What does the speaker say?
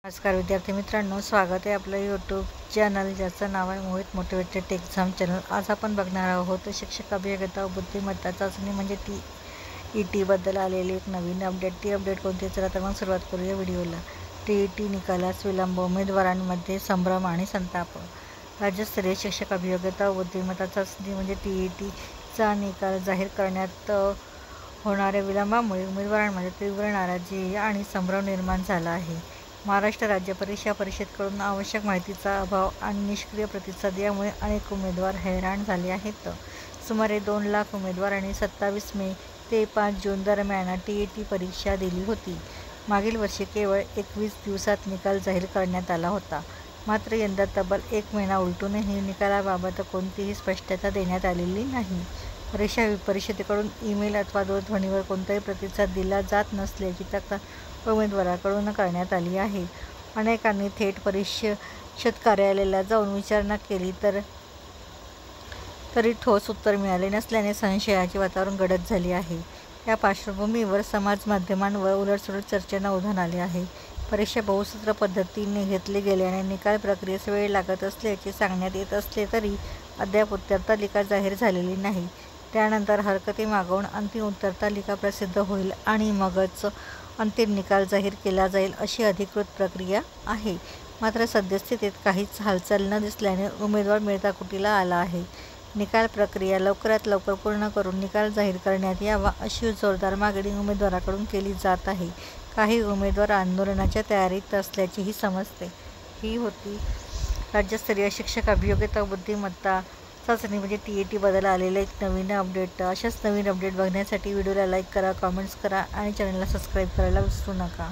नमस्कार विद्यार्थी मित्रांनो, स्वागत आहे आपलं यूट्यूब चॅनल ज्याचं नाव आहे मोहित मोटिवेटेड एक्झाम चॅनल। आज आपण बघणार आहोत शिक्षक अभियोग्यता व बुद्धिमत्ता चाचणी म्हणजे TET बद्दल आलेली एक नवीन अपडेट। ती अपडेट कोणती, चला तर मग सुरुवात करूया व्हिडिओला। TET निकालास विलंब, उमेदवारांमध्ये संभ्रम आणि संताप। राज्यस्तरीय शिक्षक अभियोग्यता व बुद्धिमत्ता चाचणी म्हणजे TETचा निकाल जाहीर करण्यात होणाऱ्या विलंबामुळे उमेदवारांमध्ये तीव्र नाराजी आणि संभ्रम निर्माण झाला आहे। महाराष्ट्र राज्य परीक्षा परिषदेकडून आवश्यक माहितीचा अभाव आणि निष्क्रिय प्रतिसाद यामुळे अनेक उमेदवार हैराण झाले आहेत। सुमारे 2 लाख उमेदवारांनी 27 मे ते 5 जून दरम्यान TET परीक्षा दिली होती। मागील वर्षी केवळ 21 दिवसात निकाल जाहीर करण्यात आला होता। मात्र यंदा तब्बल 1 महिना उलटूनही निकालाबाबत कोणतीही स्पष्टता देण्यात आलेली नाही। परीक्षा परिषदेकडून ईमेल अथवा दूरध्वनीवर कोणताही प्रतिसाद दिला जात नसल्याची तक्रार उमेदवाराकडून करण्यात आली आहे। अनेकांनी थेट परिषद कार्यालयाला जाऊन विचारणा केली तरी ठोस उत्तर मिळाले नसल्याने संशयाचे वातावरण गडद झाले आहे। या पार्श्वभूमीवर समाज माध्यमांवर उलटसुलट चर्चांना उधाण आले आहे। परीक्षा बहुसूत्र पद्धतीने घेतली गेल्याने निकाल प्रक्रियेस वेळ लागत असल्याचे सांगण्यात येत असले तरी अद्याप उत्तरतालिका जाहीर झालेली नाही। त्यानंतर हरकती मागवून अंतिम उत्तरतालिका प्रसिद्ध होईल आणि मगच अंतिम निकाल जाहीर केला जाईल अशी अधिकृत प्रक्रिया आहे। मात्र सद्यस्थितीत काहीच हालचाल न दिसल्याने उमेदवार मिळताकुटीला आला आहे। निकाल प्रक्रिया लवकरात लवकर पूर्ण करून निकाल जाहीर करण्यात यावा अशी जोरदार मागणी उमेदवाराकडून केली जात आहे। काही उमेदवार आंदोलनाच्या तयारीत असल्याचेही समजते। ही होती राज्यस्तरीय शिक्षक अभियोग्यता व बुद्धिमत्ता चाचणी म्हणजे TET बद्दल आलेले एक नवीन अपडेट। अशाच नवीन अपडेट बघण्यासाठी व्हिडिओला लाईक करा, कमेंट्स करा आणि चॅनलला सबस्क्राईब करायला विसरू नका।